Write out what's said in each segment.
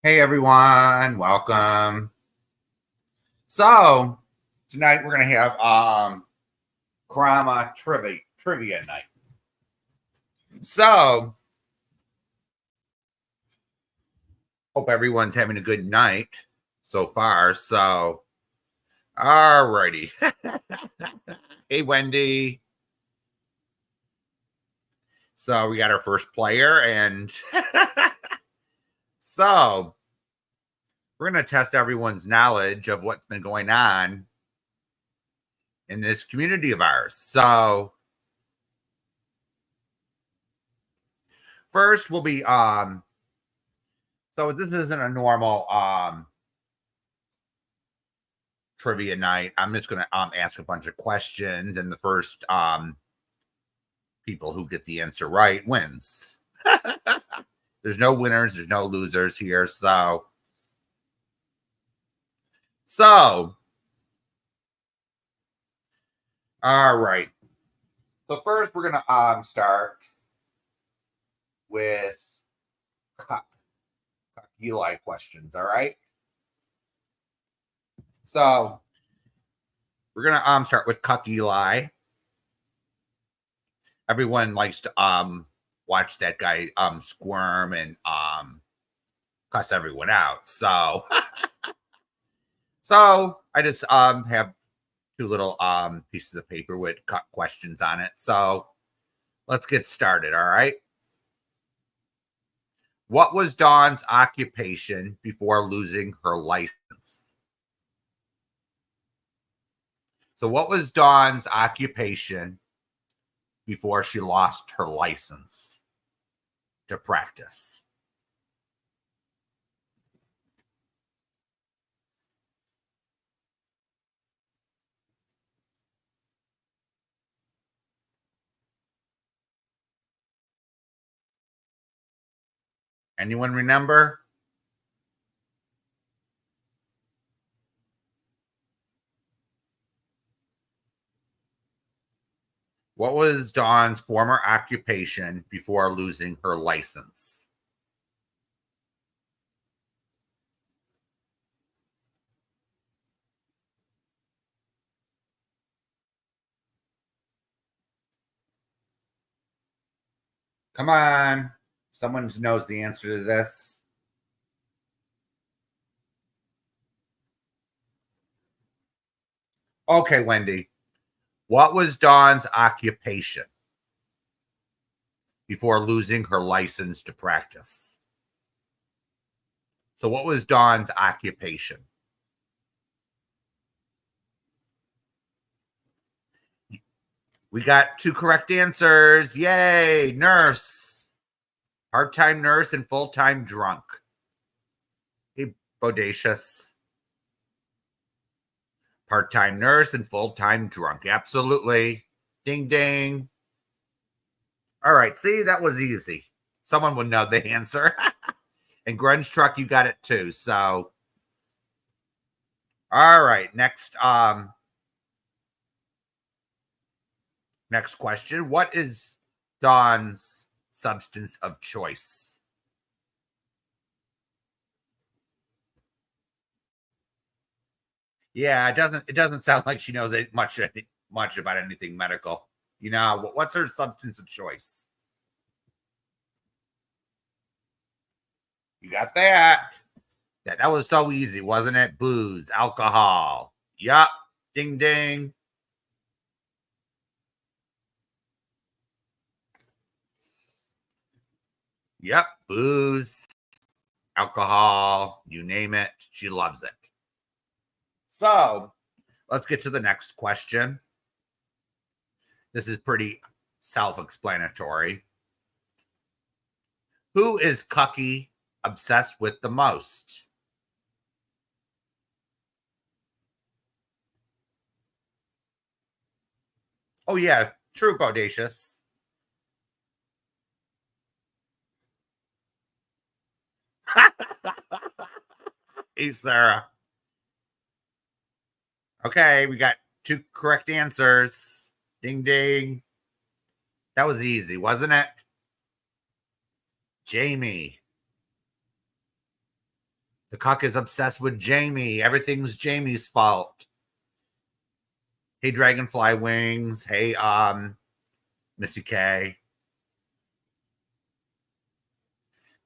Hey everyone, welcome. So tonight we're gonna have Crama trivia night. So hope everyone's having a good night so far. So alrighty. Hey Wendy. So we got our first player, and so we're gonna test everyone's knowledge of what's been going on in this community of ours. So first will be so this isn't a normal trivia night. I'm just gonna ask a bunch of questions, and the first people who get the answer right wins. There's no winners, there's no losers here. So all right. So first we're gonna start with Eli questions. All right. So we're gonna start with Cuck Eli. Everyone likes to watch that guy squirm and cuss everyone out. So so I just have two little pieces of paper with Cuck questions on it. So let's get started. All right. What was Dawn's occupation before losing her license? So what was Dawn's occupation before she lost her license to practice? Anyone remember? What was Dawn's former occupation before losing her license? Come on. Someone knows the answer to this. Okay, Wendy. What was Dawn's occupation before losing her license to practice? So what was Dawn's occupation? We got two correct answers. Yay, nurse. Part-time nurse and full-time drunk. Hey, bodacious. Part-time nurse and full-time drunk. Absolutely. Ding, ding. All right, see, that was easy. Someone would know the answer. And Grunge Truck, you got it too. So, all right, next question. What is Dawn's substance of choice? Yeah, it doesn't sound like she knows much about anything medical. You know, what's her substance of choice? You got that. That was so easy, wasn't it? Booze, alcohol. Yup. Ding ding. Yep. Booze, alcohol, you name it. She loves it. So let's get to the next question. This is pretty self-explanatory. Who is Cucky obsessed with the most? Oh, yeah, true, Bodacious. Hey, Sarah. Okay, we got two correct answers. Ding, ding. That was easy, wasn't it? Jamie. The cuck is obsessed with Jamie. Everything's Jamie's fault. Hey, Dragonfly Wings. Hey, Missy K.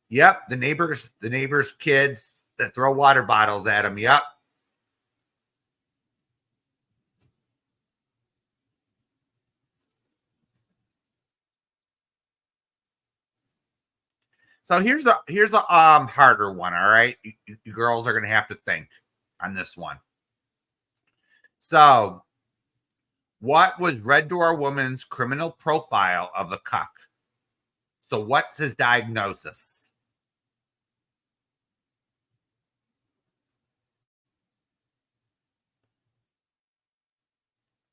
Yep, the neighbors' kids that throw water bottles at him. Yep. So here's a harder one. All right, you girls are gonna have to think on this one. So, what was Red Door Woman's criminal profile of the cuck? So, what's his diagnosis?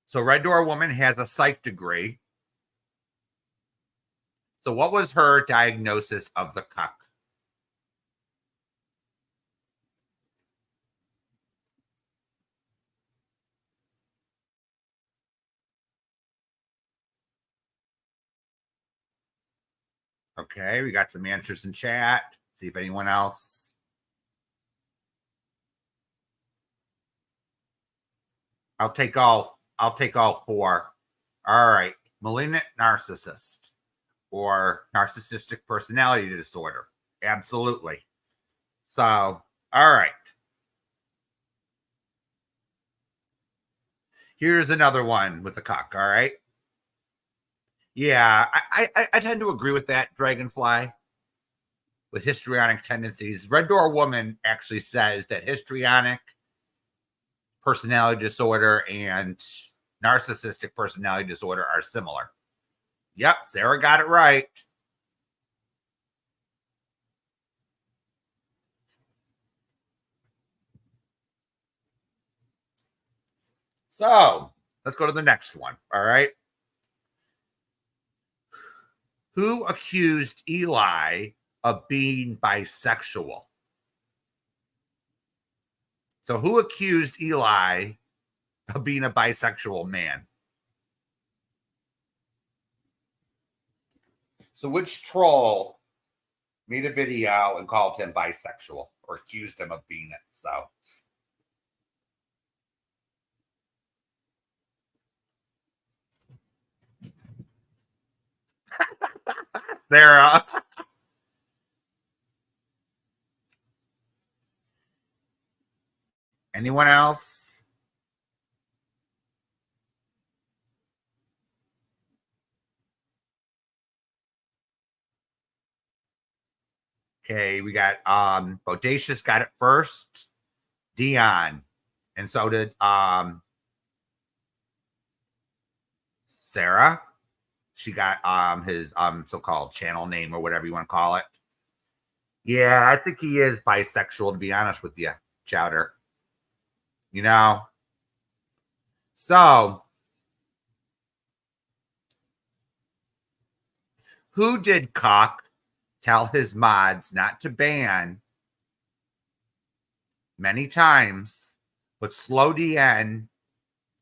So, Red Door Woman has a psych degree. So, what was her diagnosis of the cuck? Okay, we got some answers in chat. See if anyone else. I'll take all four. All right. Malignant narcissist or narcissistic personality disorder. Absolutely. So, all right. Here's another one with the cuck. All right. Yeah, I tend to agree with that, Dragonfly. With histrionic tendencies, Red Door Woman actually says that histrionic personality disorder and narcissistic personality disorder are similar. Yep, Sarah got it right. So let's go to the next one. All right. Who accused Eli of being bisexual? So, who accused Eli of being a bisexual man? So, which troll made a video and called him bisexual or accused him of being it? So, Sarah. Anyone else? Okay, we got Bodacious got it first. Dion. And so did Sarah. She got his so-called channel name or whatever you want to call it. Yeah, I think he is bisexual, to be honest with you, Chowder. You know? So, who did Cock tell his mods not to ban many times, but Slow DN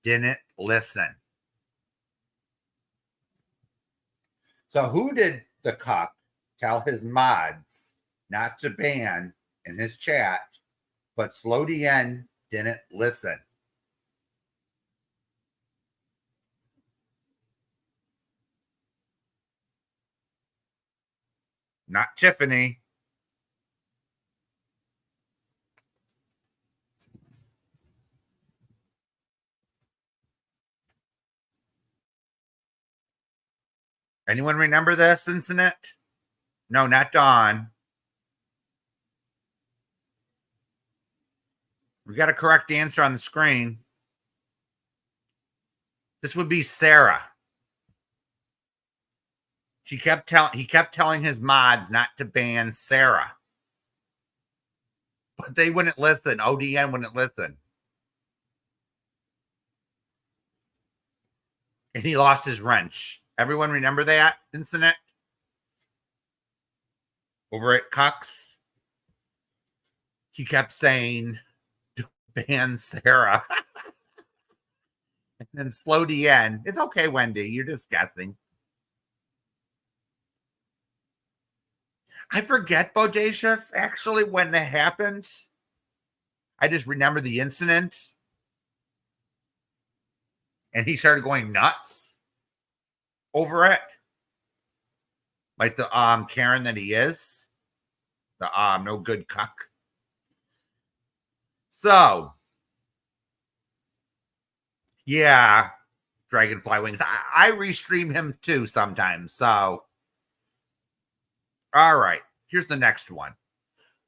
didn't listen? So, who did the Cock tell his mods not to ban in his chat, but Slow DN didn't listen? Not Tiffany. Anyone remember this incident? No, not Dawn. We got a correct answer on the screen. This would be Sarah. He kept telling his mods not to ban Sarah. But they wouldn't listen. ODN wouldn't listen. And he lost his wrench. Everyone remember that incident? Over at Cucks? He kept saying to ban Sarah. And then Slow DN. It's okay, Wendy. You're just guessing. I forget, Bodacious, actually, when that happened. I just remember the incident, and he started going nuts over it, like the Karen that he is, the no good cuck. So yeah, Dragonfly Wings. I restream him too sometimes. So all right, here's the next one.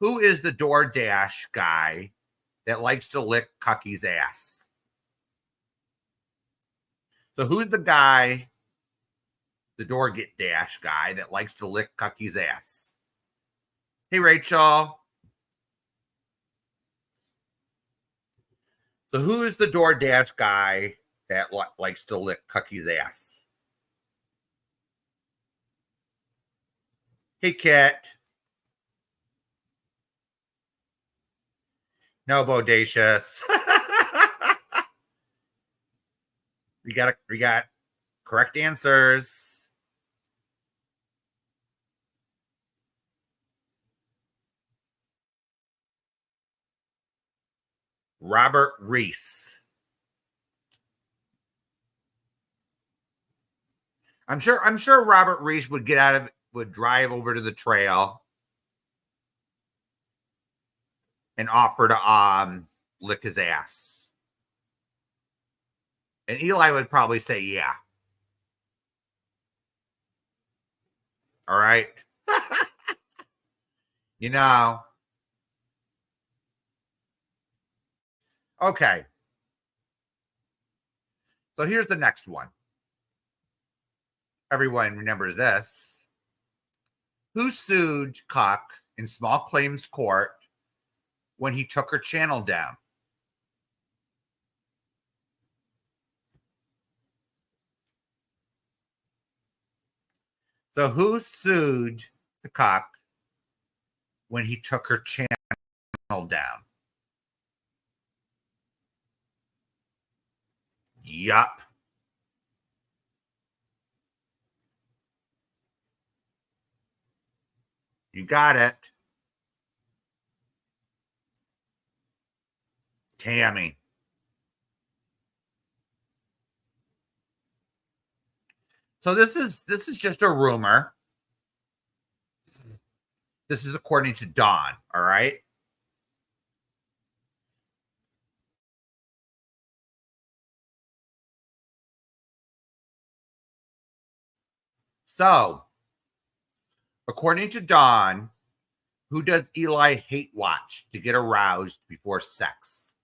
Who is the DoorDash guy that likes to lick Cucky's ass? So who's the guy, the DoorDash guy that likes to lick Cucky's ass? Hey, Rachel. So who is the DoorDash guy that likes to lick Cucky's ass? Hey, Kit. No, Bodacious. we got correct answers. Robert Reese. I'm sure Robert Reese would get out of would drive over to the trail and offer to lick his ass. And Eli would probably say yeah. All right. You know. Okay. So here's the next one. Everyone remembers this. Who sued Cock in small claims court when he took her channel down? So who sued the Cock when he took her channel down? Yup. You got it. Tammy. So this is just a rumor. This is according to Dawn, all right? So, according to Dawn, who does Eli hate watch to get aroused before sex?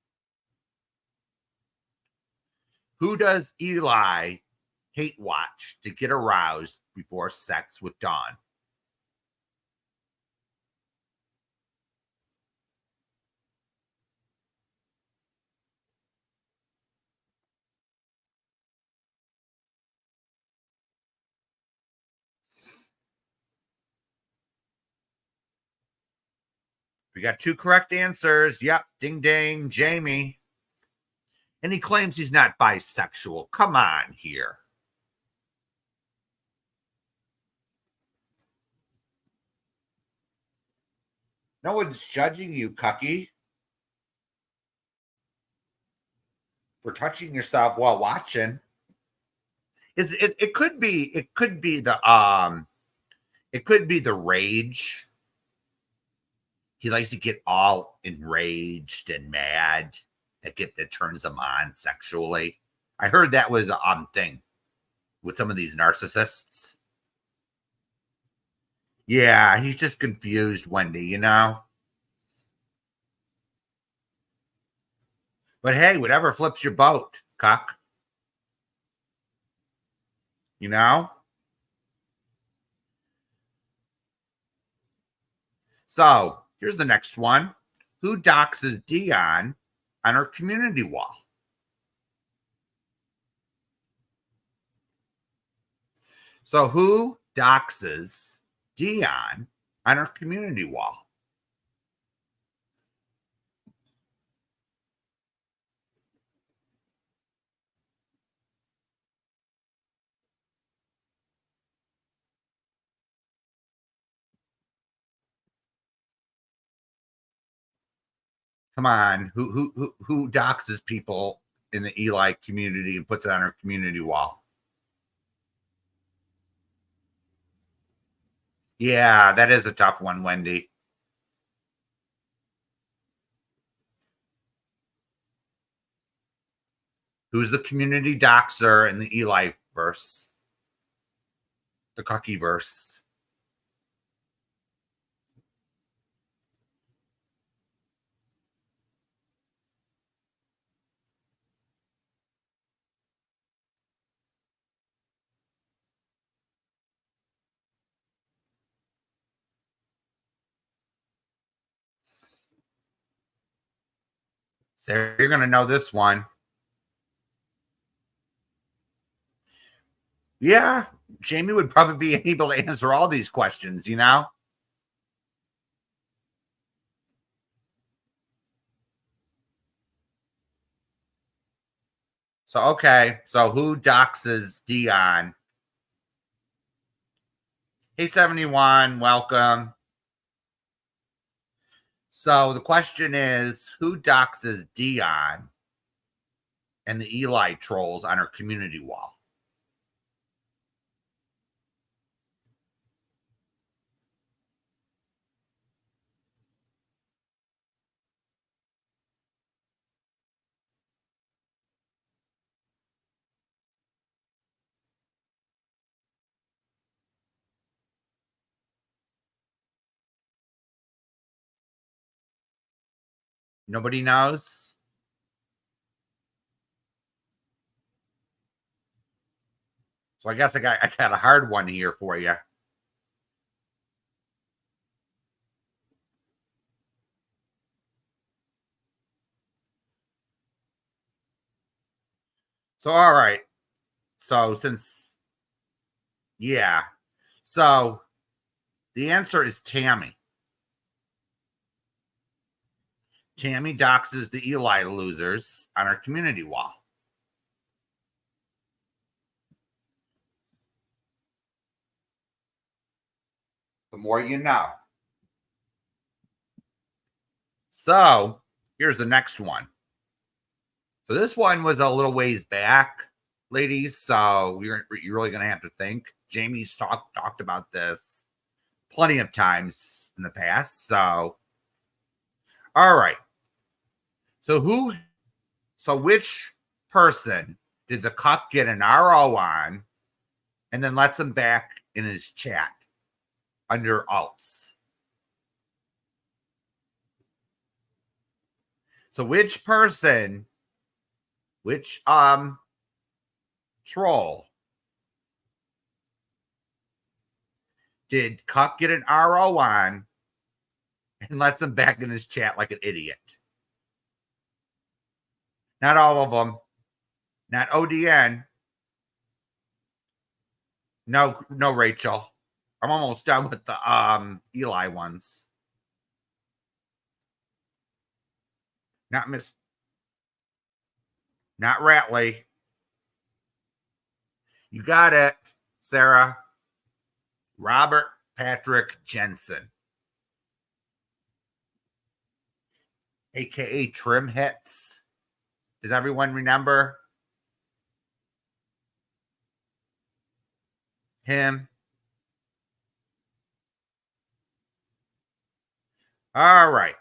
Who does Eli hate watch to get aroused before sex with Dawn? We got two correct answers. Yep, ding ding, Jamie. And he claims he's not bisexual. Come on here. No one's judging you, Cucky, for touching yourself while watching. It could be the rage. He likes to get all enraged and mad that turns him on sexually. I heard that was a thing with some of these narcissists. Yeah, he's just confused, Wendy, you know? But hey, whatever flips your boat, cuck. You know? So here's the next one. Who doxes Dion on her community wall? So who doxes Dion on her community wall? Come on, who doxes people in the Eli community and puts it on her community wall? Yeah, that is a tough one, Wendy. Who's the community doxer in the Eli verse? The Cucky verse. So you're going to know this one. Yeah, Jamie would probably be able to answer all these questions, you know? So, okay. So, who doxes Dion? Hey, 71, welcome. So, the question is who doxes Dion and the Eli trolls on her community wall? Nobody knows? So, I guess I got a hard one here for you. So, all right. So, yeah. So, the answer is Tammy. Tammy doxes the Eli losers on her community wall. The more you know. So here's the next one. So this one was a little ways back, ladies. So you're really going to have to think. Jamie's talked about this plenty of times in the past. So, all right. So which person did the cup get an RO on and then lets him back in his chat under alts? So which person, which troll did Cuck get an RO on and lets him back in his chat like an idiot? Not all of them. Not ODN. No, Rachel. I'm almost done with the Eli ones. Not Miss. Not Ratley. You got it, Sarah. Robert Patrick Jensen, aka Trim Hits. Does everyone remember him? All right.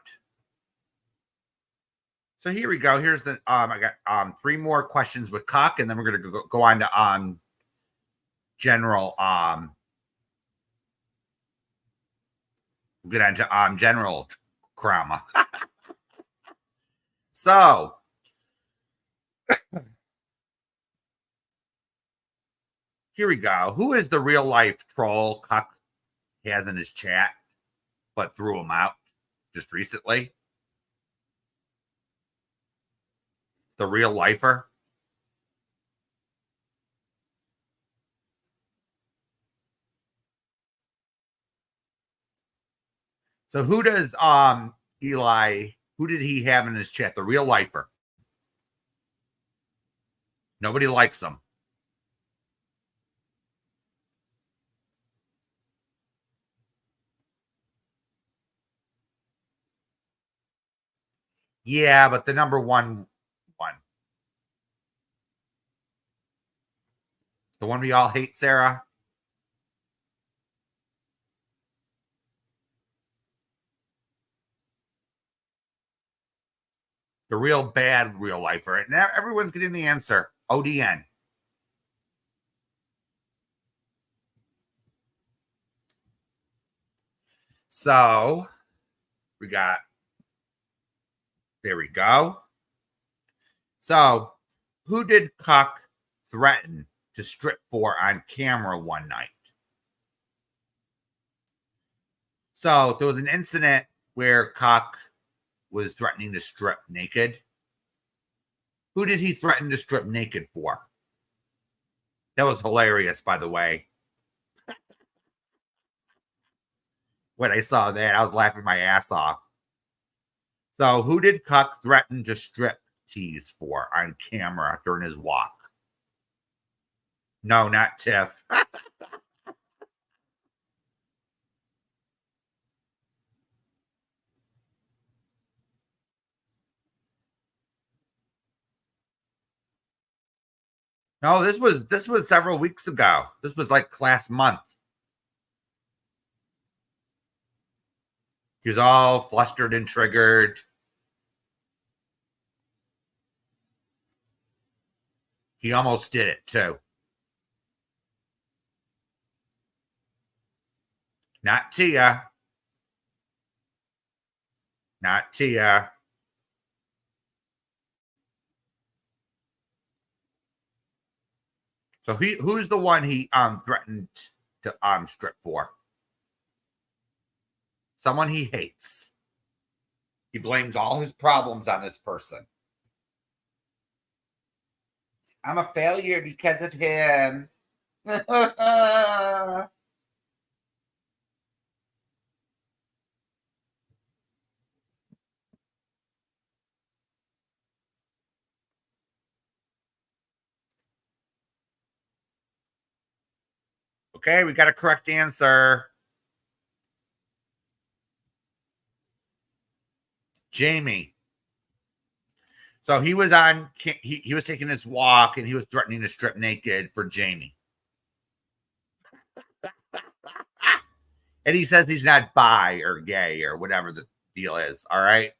So here we go. Here's the I got three more questions with Cock, and then we're gonna go on to general we'll get on to general Crama. So here we go. Who is the real life troll Cock has in his chat, but threw him out just recently? The real lifer. So who does Eli? Who did he have in his chat? The real lifer. Nobody likes him. Yeah, but the number one. The one we all hate, Sarah? The real bad real lifer. And everyone's getting the answer. ODN. So we got, there we go. So who did Cuck threaten to strip for on camera one night? So there was an incident where Cuck was threatening to strip naked. Who did he threaten to strip naked for? That was hilarious, by the way. When I saw that, I was laughing my ass off. So, who did Cuck threaten to strip tease for on camera during his walk? No, not Tiff. No, this was several weeks ago. This was like last month. He was all flustered and triggered. He almost did it too. Not Tia. Not Tia. So who's the one he threatened to strip for? Someone he hates. He blames all his problems on this person. I'm a failure because of him. Okay, we got a correct answer. Jamie. So he was on. He was taking his walk and he was threatening to strip naked for Jamie. And he says he's not bi or gay or whatever the deal is. All right.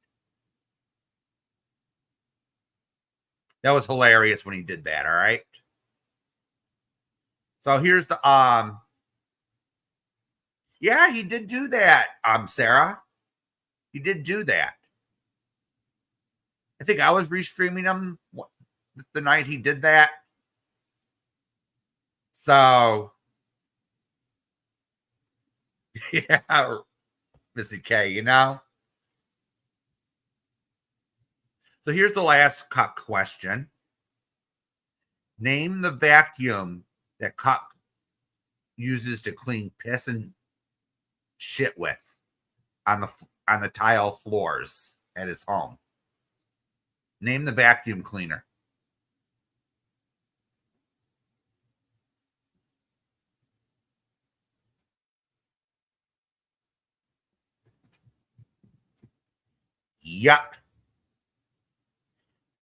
That was hilarious when he did that. All right. So here's the yeah, he did do that. Sarah. He did do that. I think I was restreaming him the night he did that. So yeah, Missy K, you know. So here's the last Cuck question. Name the vacuum that Cuck uses to clean piss and shit with on the tile floors at his home. Name the vacuum cleaner. Yup.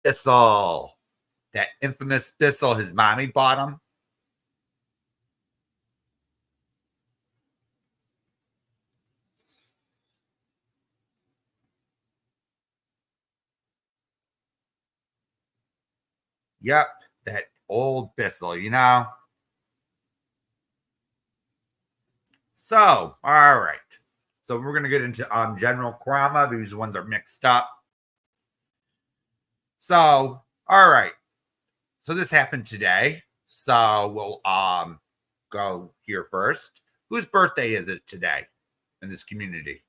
Bissell. That infamous Bissell his mommy bought him. Yep, that old Bissell, you know. So, all right. So we're gonna get into general Crama. These ones are mixed up. So, all right. So this happened today. So we'll go here first. Whose birthday is it today in this community?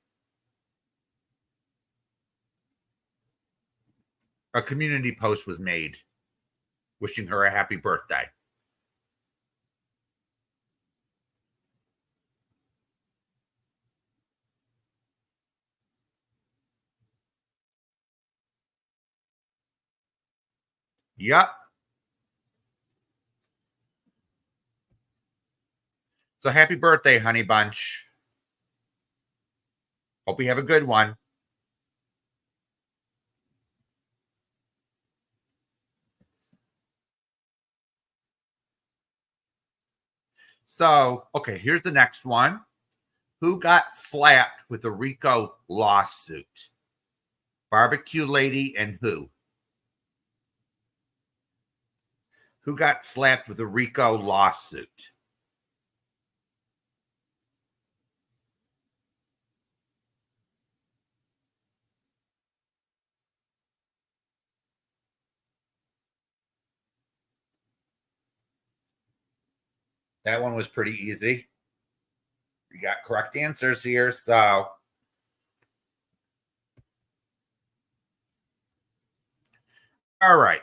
A community post was made wishing her a happy birthday. Yep. So happy birthday, honey bunch. Hope you have a good one. So, okay, here's the next one. Who got slapped with a RICO lawsuit? Barbecue lady and who? Who got slapped with a RICO lawsuit? That one was pretty easy. You got correct answers here. So, all right.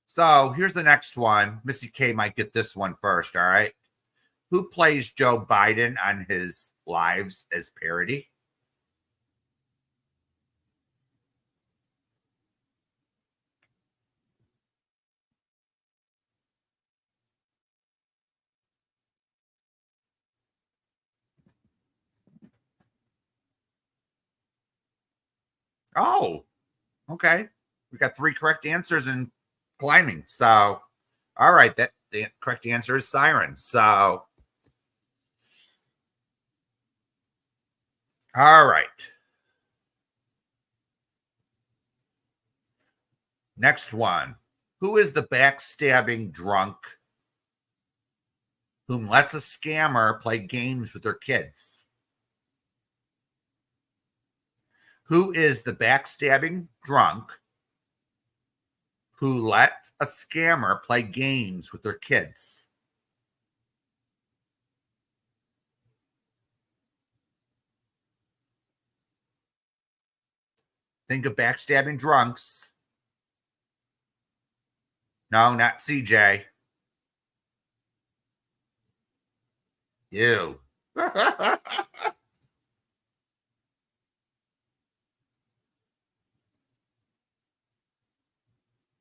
So here's the next one. Missy K might get this one first. All right. Who plays Joe Biden on his lives as parody? Oh, okay. We got three correct answers in climbing. So, all right. That the correct answer is Siren. So, all right. Next one. Who is the backstabbing drunk whom lets a scammer play games with their kids? Who is the backstabbing drunk who lets a scammer play games with their kids? Think of backstabbing drunks. No, not CJ. You.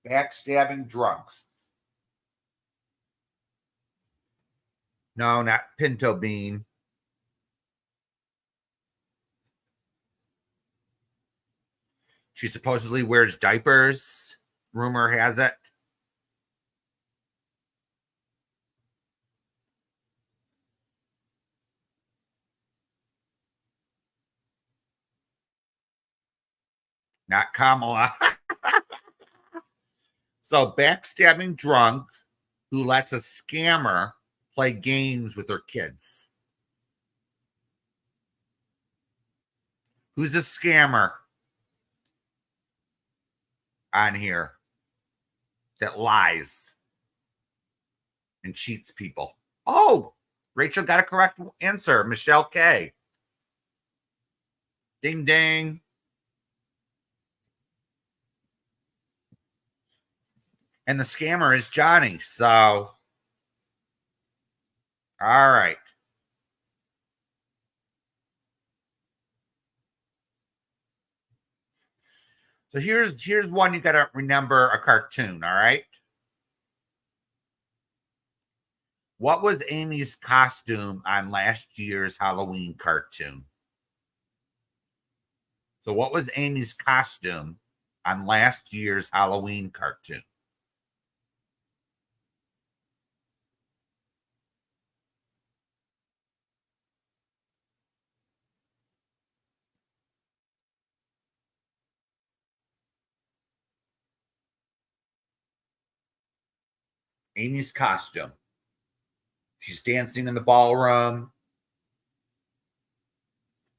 Backstabbing drunks. No, not Pinto Bean. She supposedly wears diapers. Rumor has it. Not Kamala. So, backstabbing drunk who lets a scammer play games with her kids. Who's the scammer on here that lies and cheats people? Oh, Rachel got a correct answer. Michelle K. Ding ding. And the scammer is Johnny. So, all right. So here's one you got to remember a cartoon. All right. What was Amy's costume on last year's Halloween cartoon? So, what was Amy's costume on last year's Halloween cartoon? Amy's costume. She's dancing in the ballroom.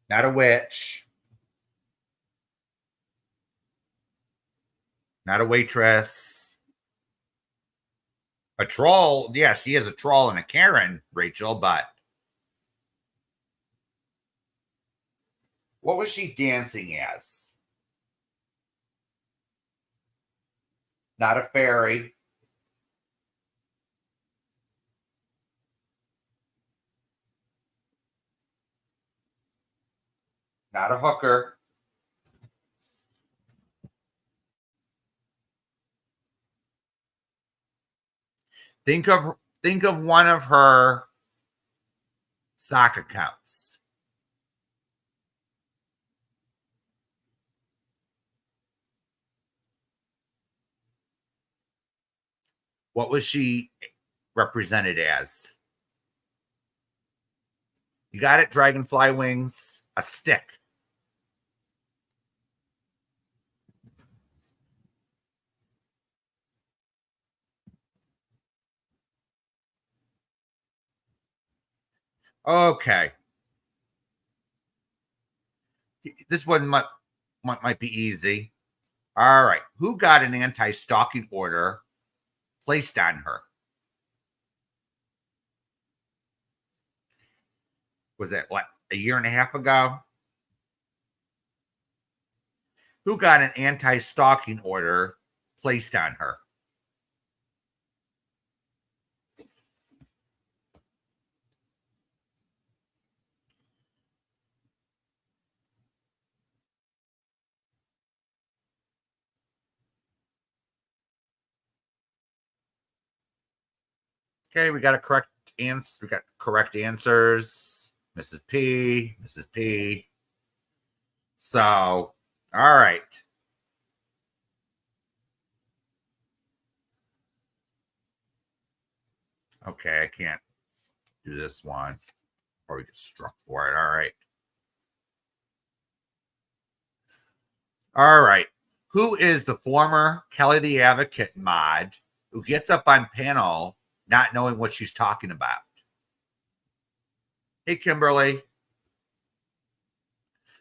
Not a witch. Not a waitress. A troll. Yeah, she is a troll and a Karen, Rachel, but what was she dancing as? Not a fairy. Not a hooker. Think of one of her sock accounts. What was she represented as? You got it? Dragonfly wings, a stick. Okay. This one might be easy. All right. Who got an anti-stalking order placed on her? Was that what, a year and a half ago? Who got an anti-stalking order placed on her? Okay, we got a correct answer. We got correct answers. Mrs. P, Mrs. P. So, all right. Okay, I can't do this one. Or we get struck for it. All right. All right. Who is the former Kelly the Advocate mod who gets up on panel not knowing what she's talking about? Hey, Kimberly.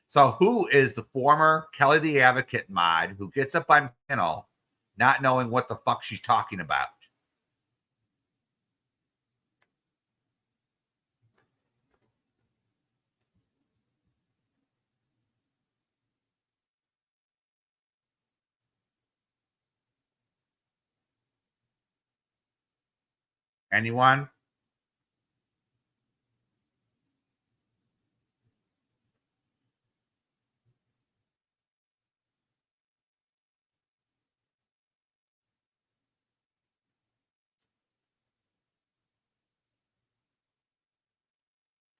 So, who is the former Kelly the Advocate mod who gets up on panel not knowing what the fuck she's talking about? Anyone?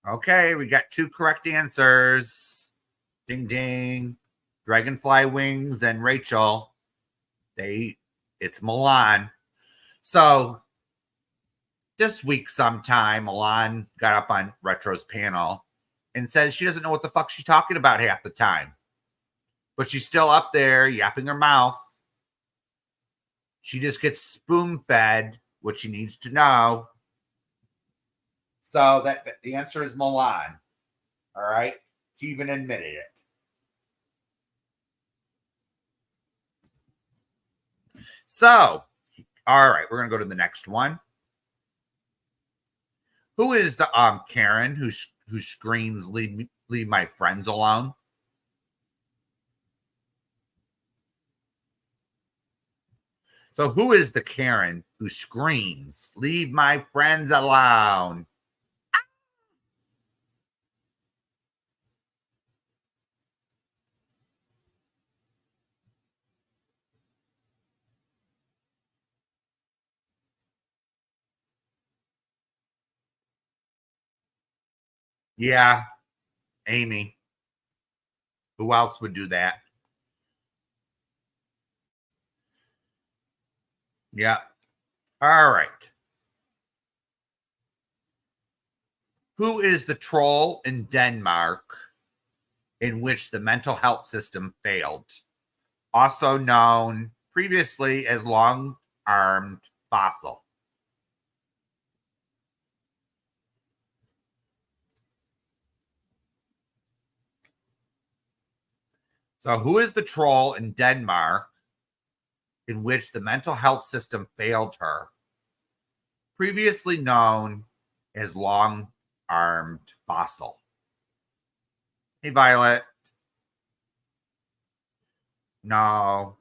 Okay, we got two correct answers. Ding ding. Dragonfly Wings and Rachel. It's Milan. So this week sometime, Milan got up on Retro's panel and says she doesn't know what the fuck she's talking about half the time. But she's still up there yapping her mouth. She just gets spoon fed what she needs to know. So that the answer is Milan. All right. She even admitted it. So, all right, we're gonna go to the next one. Who is the Karen who screams leave my friends alone? So who is the Karen who screams leave my friends alone? Yeah, Amy. Who else would do that? Yeah. All right. Who is the troll in Denmark in which the mental health system failed? Also known previously as long armed fossil. So, who is the troll in Denmark in which the mental health system failed her? Previously known as long armed fossil. Hey, Violet. No.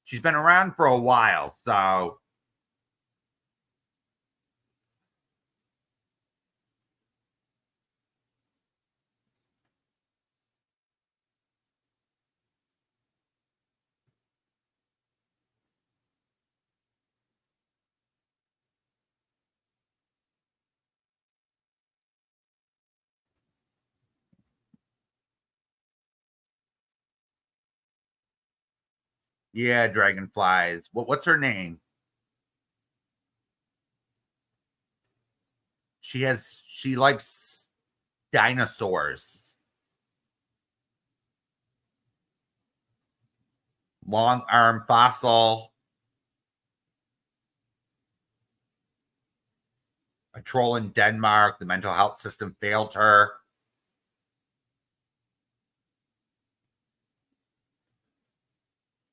She's been around for a while, so Yeah, dragonflies. What's her name? She likes dinosaurs. Long arm fossil. A troll in Denmark. The mental health system failed her.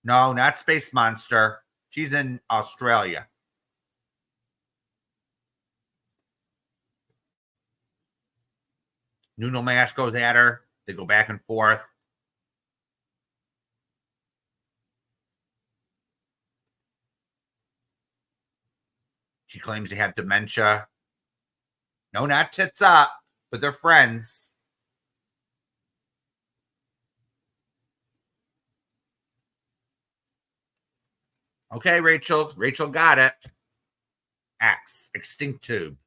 No, not Space Monster. She's in Australia. Noodle Mash goes at her. They go back and forth. She claims to have dementia. No, not tits up, but they're friends. Okay, Rachel. Rachel got it. X, extinct tube.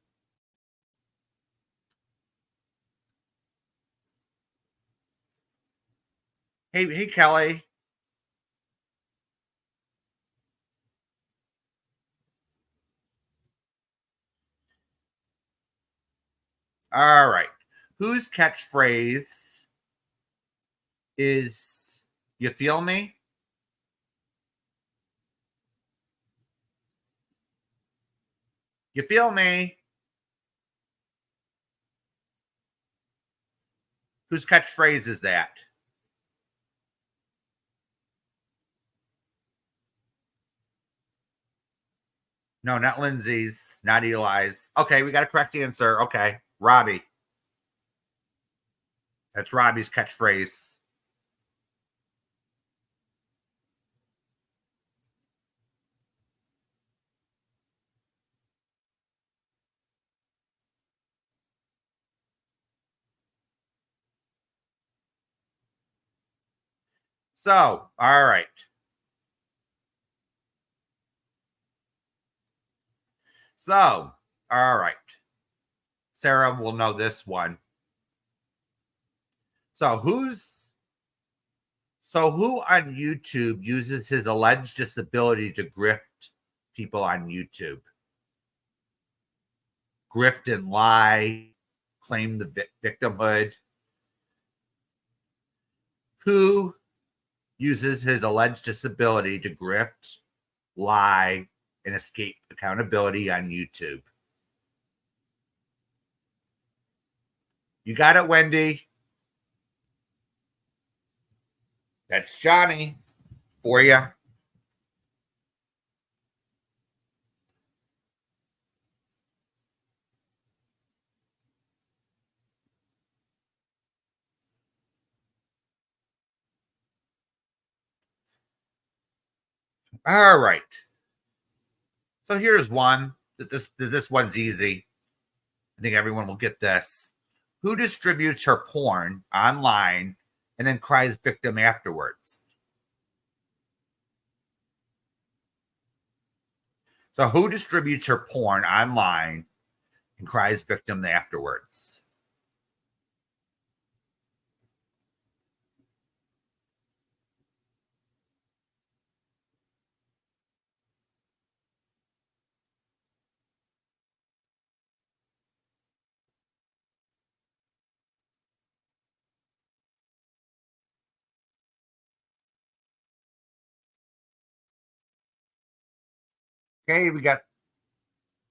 Hey, Kelly. All right. Whose catchphrase is "You feel me"? You feel me? Whose catchphrase is that? No, not Lindsay's, not Eli's. Okay, we got a correct answer. Okay, Robbie. That's Robbie's catchphrase. So, all right. So, all right. Sarah will know this one. So, who on YouTube uses his alleged disability to grift people on YouTube? Grift and lie, claim the victimhood. Who uses his alleged disability to grift, lie, and escape accountability on YouTube? You got it, Wendy. That's Johnny for you. All right. So here's one that this one's easy. I think everyone will get this. Who distributes her porn online and then cries victim afterwards? So who distributes her porn online and cries victim afterwards? Okay, we got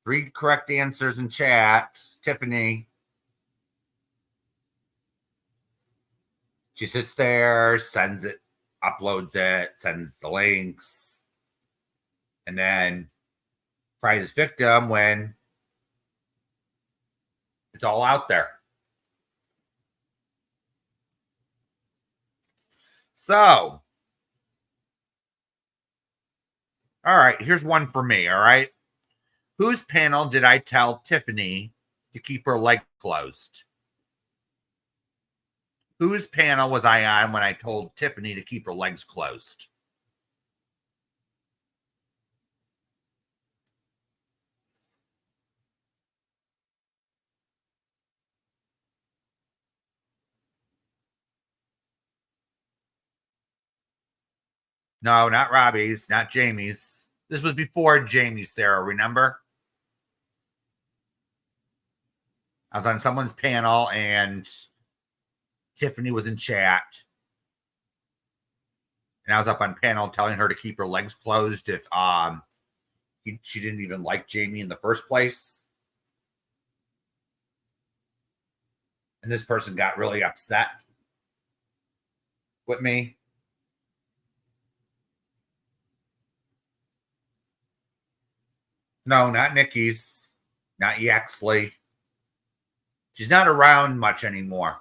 3 correct answers in chat. Tiffany, she sits there, sends it, uploads it, sends the links, and then cries victim when it's all out there. So, all right, here's one for me. All right. Whose panel did I tell Tiffany to keep her leg closed? Whose panel was I on when I told Tiffany to keep her legs closed? No, not Robbie's, not Jamie's. This was before Jamie, Sarah, remember? I was on someone's panel and Tiffany was in chat. And I was up on panel telling her to keep her legs closed if she didn't even like Jamie in the first place. And this person got really upset with me. No, not Nikki's, not Yaxley. She's not around much anymore.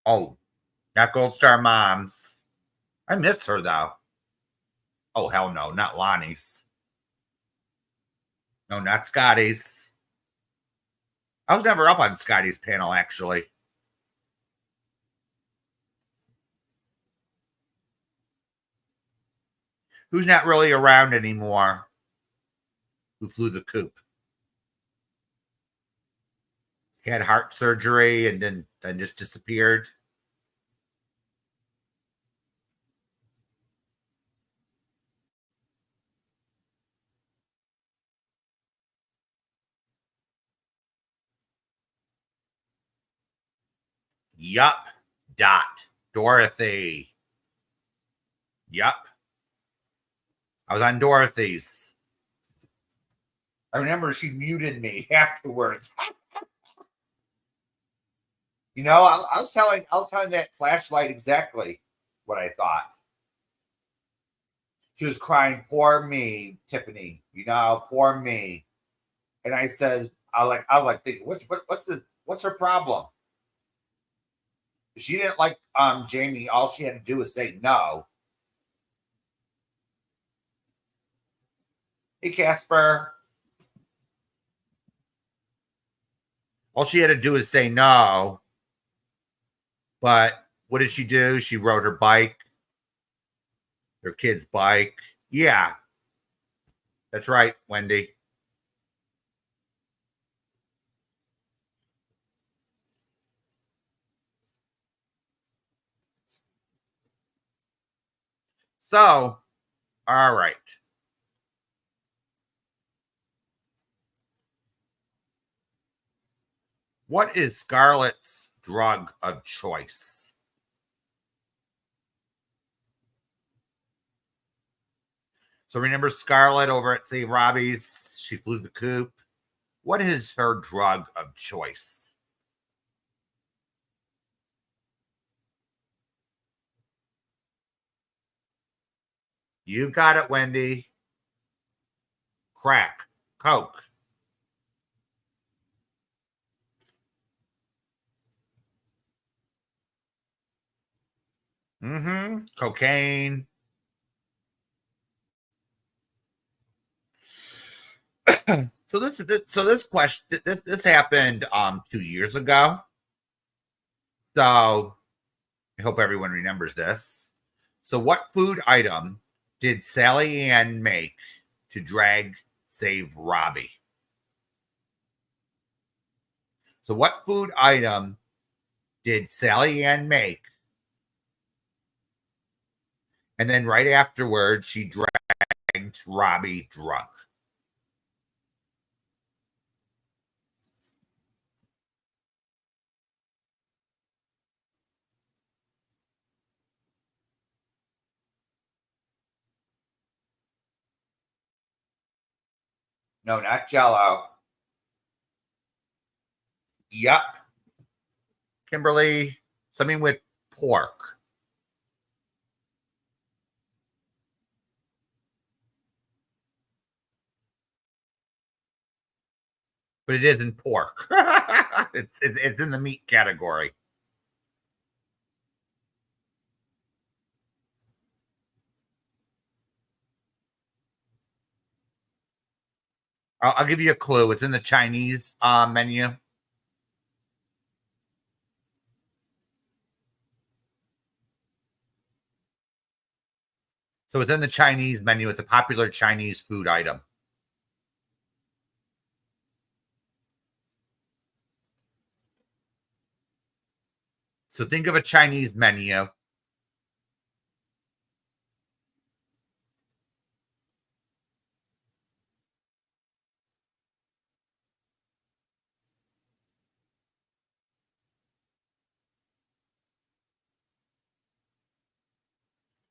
Oh, not Gold Star Moms. I miss her though. Oh, hell no, not Lonnie's. No, not Scotty's. I was never up on Scotty's panel, actually. Who's not really around anymore? Who flew the coop? He had heart surgery and then just disappeared. Yup. Dot. Dorothy. Yup. I was on Dorothy's. I remember she muted me afterwards. You know, I was telling that flashlight exactly what I thought. She was crying, poor me, Tiffany. You know, poor me. And I said, I was like thinking, what's her problem? She didn't like Jamie. All she had to do was say no. Hey, Casper. All she had to do is say no. But what did she do? She rode her bike, her kid's bike. Yeah, that's right, Wendy. So, all right. What is Scarlett's drug of choice? So remember Scarlett over at St. Robbie's? She flew the coop. What is her drug of choice? You got it, Wendy. Crack, coke. Mm-hmm. Cocaine. So this question this happened 2 years ago. So I hope everyone remembers this. So what food item did Sally Ann make to drag save Robbie? So what food item did Sally Ann make? And then right afterwards, she dragged Robbie drunk. No, not Jello. Yup. Kimberly, something with pork. But it isn't pork. it's in the meat category. I'll give you a clue. It's in the Chinese menu. So it's in the Chinese menu. It's a popular Chinese food item. So think of a Chinese menu.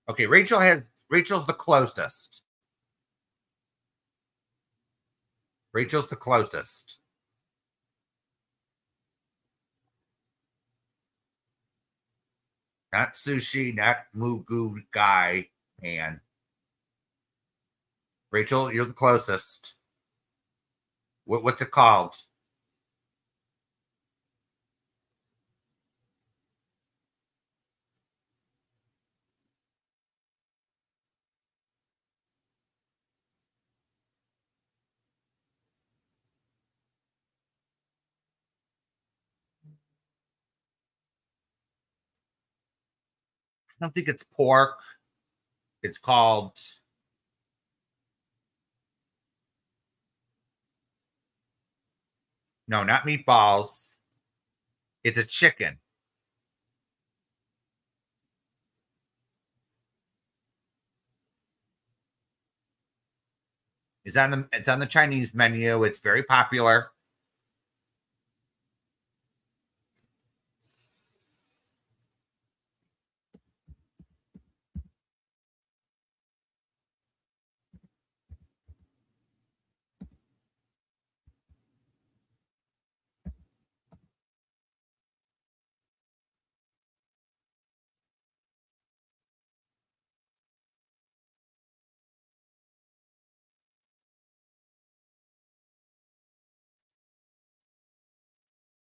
Okay, Rachel's the closest. Rachel's the closest. Not sushi, not mugu guy pan. Rachel, you're the closest. What's it called? I don't think it's pork. It's called no, not meatballs. It's a chicken. It's on the Chinese menu. It's very popular.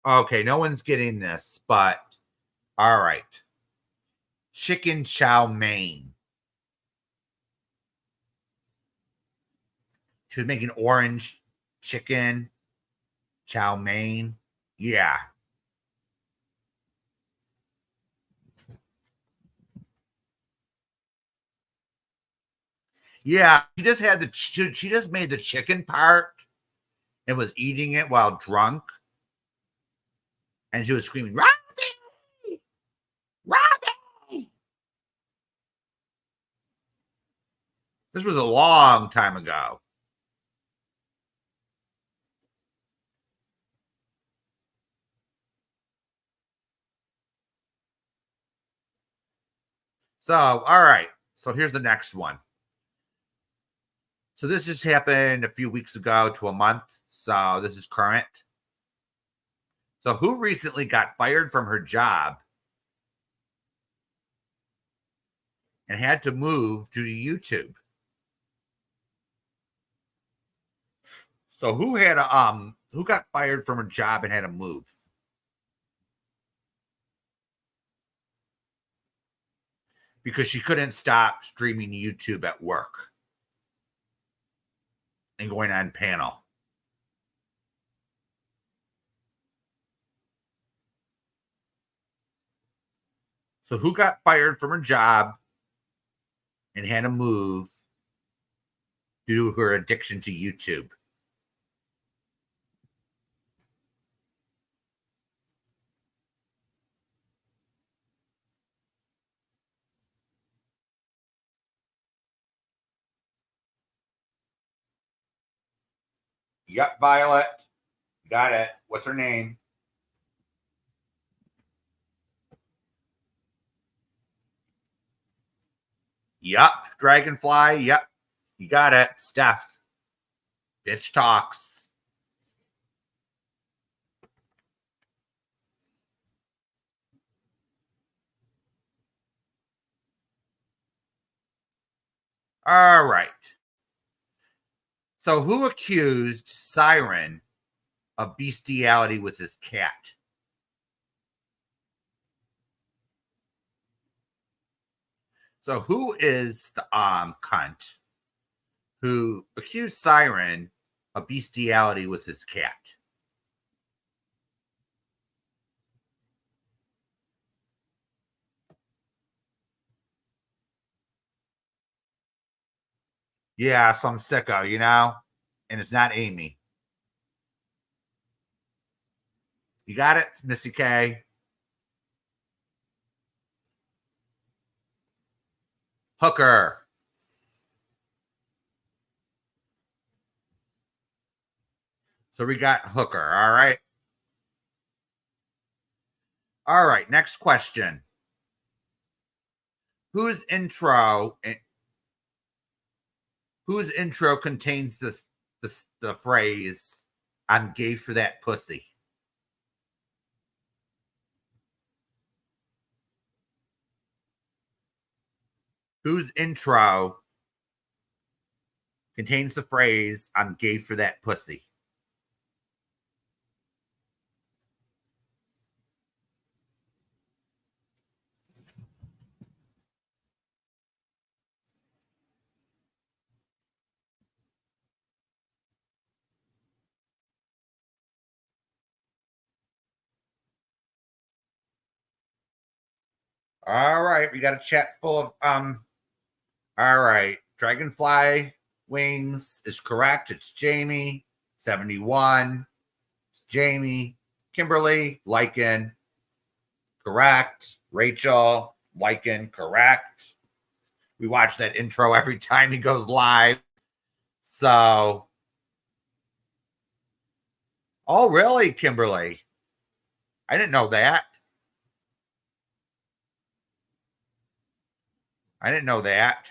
Okay, no one's getting this, but all right. Chicken chow mein. She was making orange chicken chow mein. Yeah. Yeah. She just made the chicken part and was eating it while drunk. And she was screaming, Robbie! Robbie! This was a long time ago. So, all right. So here's the next one. So this just happened a few weeks ago to a month. So this is current. So who recently got fired from her job and had to move to YouTube? So who got fired from her job and had to move? Because she couldn't stop streaming YouTube at work and going on panel. So who got fired from her job and had to move due to her addiction to YouTube? Yep, Violet. Got it. What's her name? Yep, Dragonfly. Yep, you got it. Steph. Bitch talks. All right. So who accused Siren of bestiality with his cat? So who is the cunt who accused Siren of bestiality with his cat? Yeah, some sicko, and it's not Amy. You got it, Missy K. Hooker. So we got Hooker. All right. All right. Next question. Whose intro whose intro contains the phrase "I'm gay for that pussy"? Whose intro contains the phrase "I'm gay for that pussy"? All right, we got a chat full of All right, Dragonfly Wings is correct. It's Jamie 71. It's Jamie. Kimberly Lycan, correct. Rachel Lycan, correct. We watch that intro every time he goes live. So, oh, really, Kimberly? I didn't know that. I didn't know that.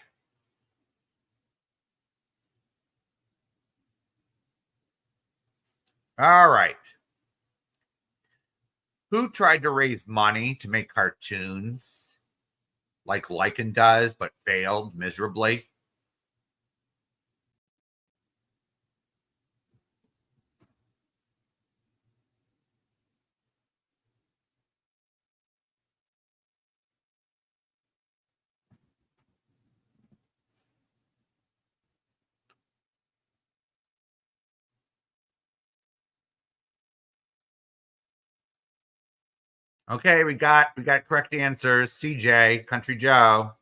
All right. Who tried to raise money to make cartoons like Lycan does, but failed miserably? Okay, we got correct answers. CJ, Country Joe.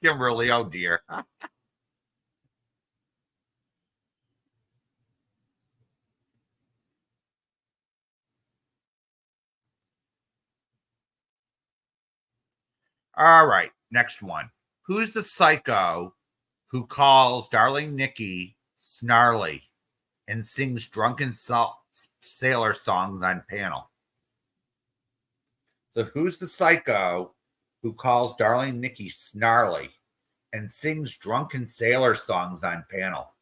Kimberly, oh dear. All right, next one. Who's the psycho who calls Darling Nikki snarly and sings drunken sailor songs on panel? So who's the psycho who calls Darling Nikki snarly and sings drunken sailor songs on panel?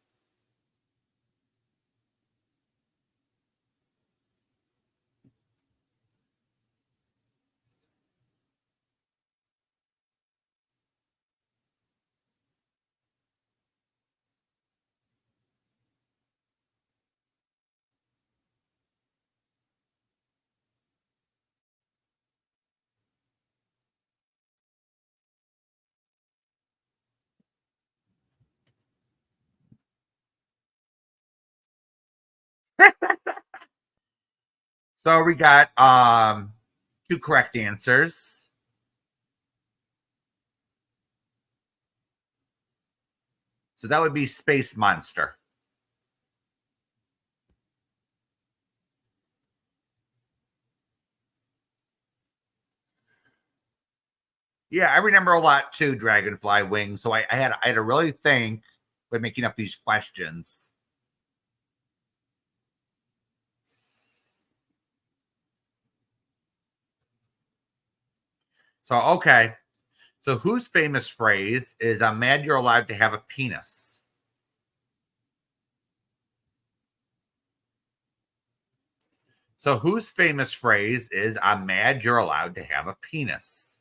So we got two correct answers. So that would be Space Monster. Yeah, I remember a lot too, Dragonfly Wings. So I had to really think when making up these questions. So okay. So whose famous phrase is "I'm mad you're allowed to have a penis"? So whose famous phrase is "I'm mad you're allowed to have a penis"?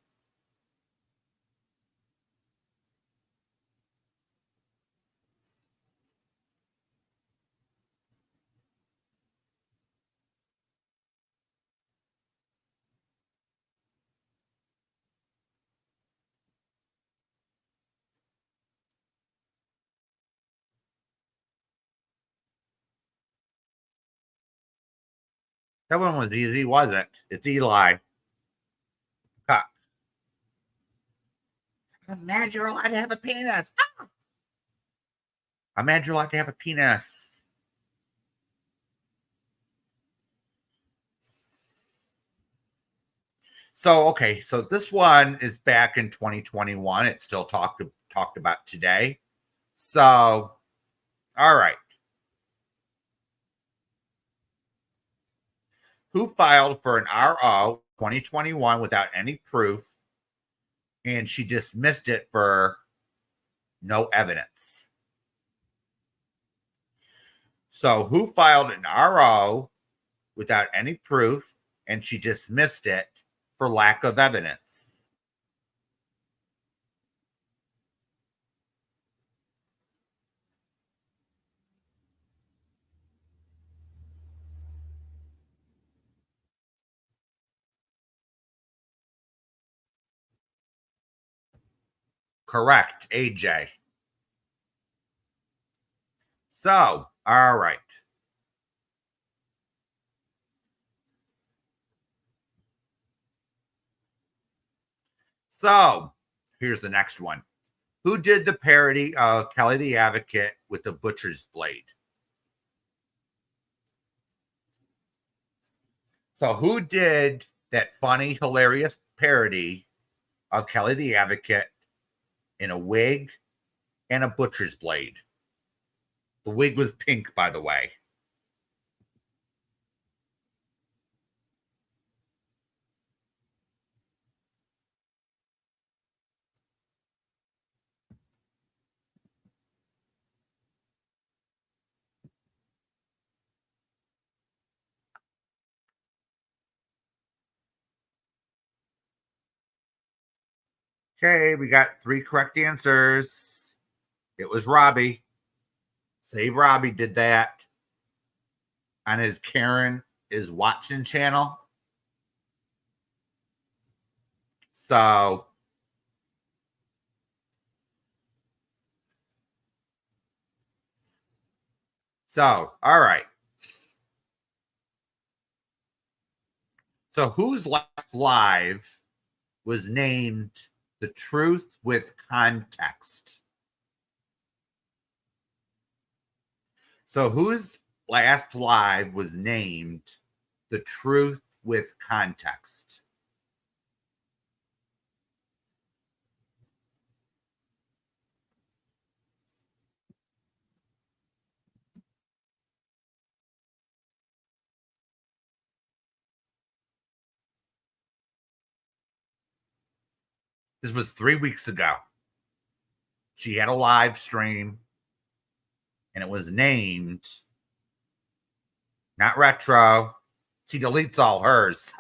That one was easy, wasn't it? It's Eli. Cock. I'm mad you're allowed to have a penis. I'm mad you're allowed to have a penis. So, okay, so this one is back in 2021. It's still talked about today. So, all right. Who filed for an RO 2021 without any proof, and she dismissed it for no evidence? So, who filed an RO without any proof, and she dismissed it for lack of evidence? Correct, AJ. So, all right. So, here's the next one. Who did the parody of Kelly the Advocate with the butcher's blade? So, who did that funny, hilarious parody of Kelly the Advocate in a wig and a butcher's blade? The wig was pink, by the way. Okay, we got 3 correct answers. It was Robbie. Save Robbie did that on his Karen is Watching channel. So, all right. So, whose last live was named The Truth with Context? So, whose last live was named The Truth with Context? This was 3 weeks ago. She had a live stream and it was named not Retro. She deletes all hers.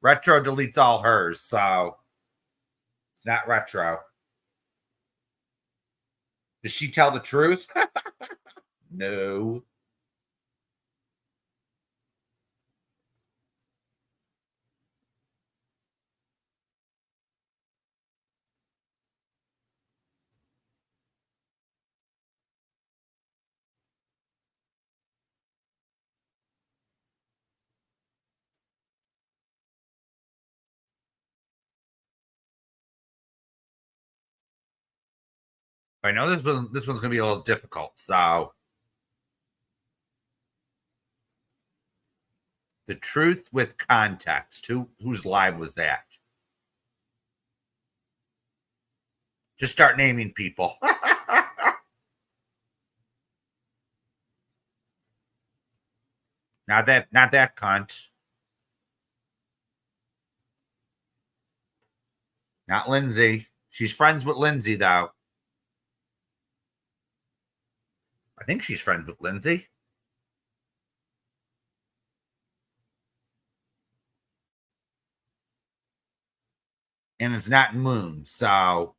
Retro deletes all hers. So it's not Retro. Does she tell the truth? No. I know this one's gonna be a little difficult. So The Truth with Context. Whose live was that? Just start naming people. Not that cunt. Not Lindsay. She's friends with Lindsay though. I think she's friends with Lindsay. And it's not Moon. So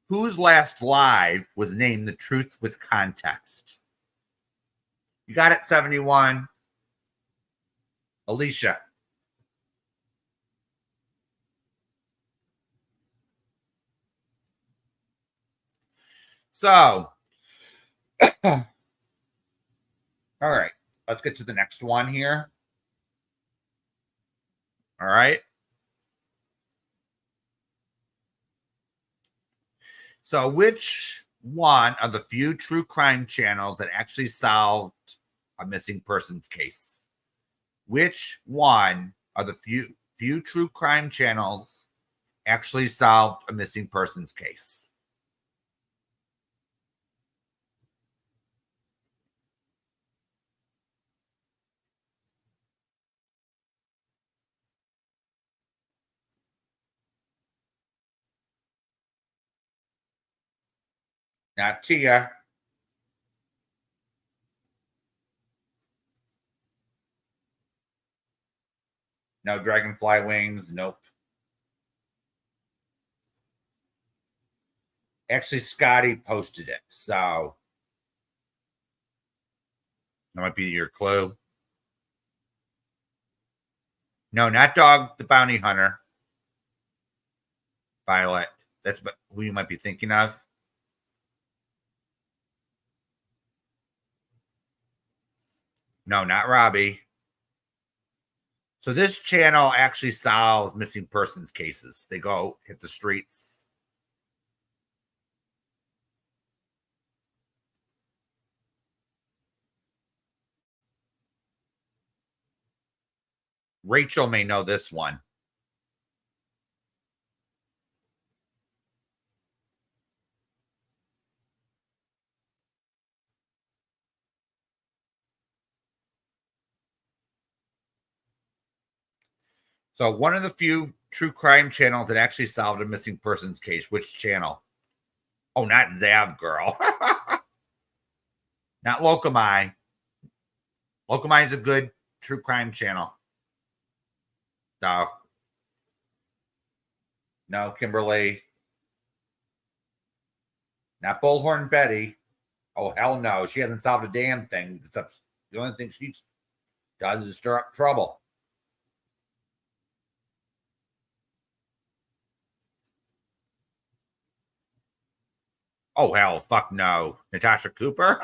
whose last live was named The Truth with Context? You got it, 71. Alicia. So All right, let's get to the next one here. All right. So, which one of the few true crime channels that actually solved a missing persons case? Which one of the few true crime channels actually solved a missing persons case? Not Tia. No dragonfly wings. Nope. Actually, Scotty posted it. So that might be your clue. No, not Dog the Bounty Hunter. Violet. That's who you might be thinking of. No, not Robbie. So this channel actually solves missing persons cases. They go hit the streets. Rachel may know this one. So one of the few true crime channels that actually solved a missing persons case. Which channel? Oh, not Zav Girl. Not Locomai. Locomai is a good true crime channel. No, Kimberly. Not Bullhorn Betty. Oh, hell no. She hasn't solved a damn thing. Except the only thing she does is stir up trouble. Oh, hell. Fuck no. Natasha Cooper?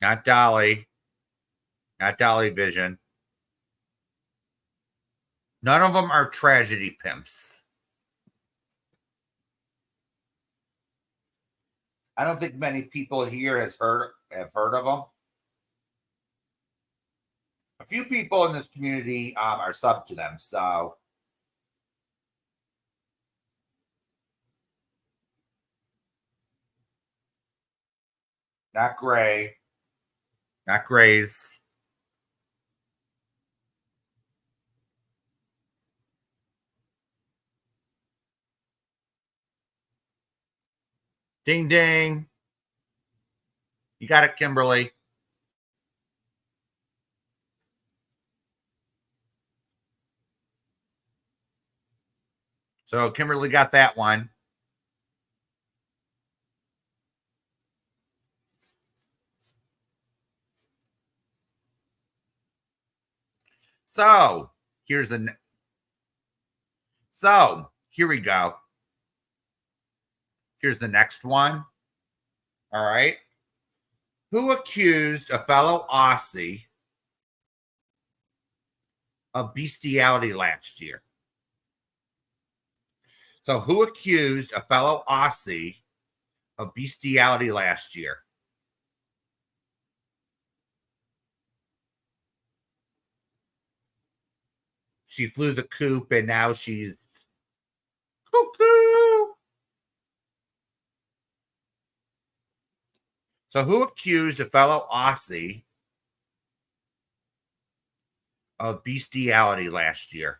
Not Dolly. Not Dolly Vision. None of them are tragedy pimps. I don't think many people here have heard of them. A few people in this community are sub to them, so not Gray, not Gray's. Ding ding. You got it, Kimberly. So Kimberly got that one. So here's the. So here we go. Here's the next one. All right. Who accused a fellow Aussie of bestiality last year? So who accused a fellow Aussie of bestiality last year? She flew the coop and now she's cuckoo. So who accused a fellow Aussie of bestiality last year?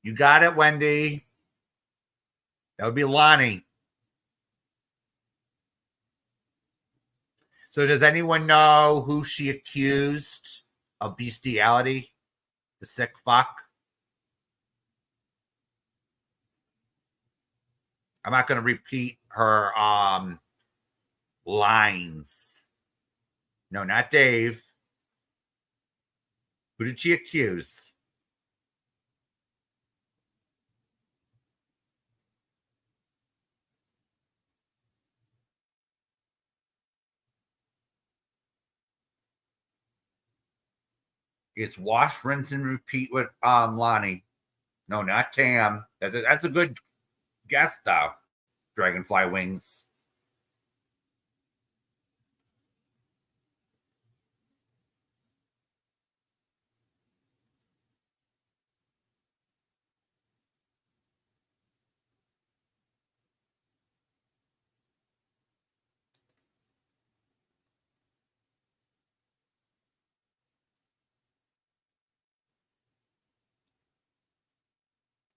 You got it, Wendy. That would be Lonnie. So does anyone know who she accused of bestiality? The sick fuck? I'm not going to repeat her lines. No, not Dave. Who did she accuse? It's wash, rinse, and repeat with Lonnie. No, not Tam. That's a good guess, though. Dragonfly wings.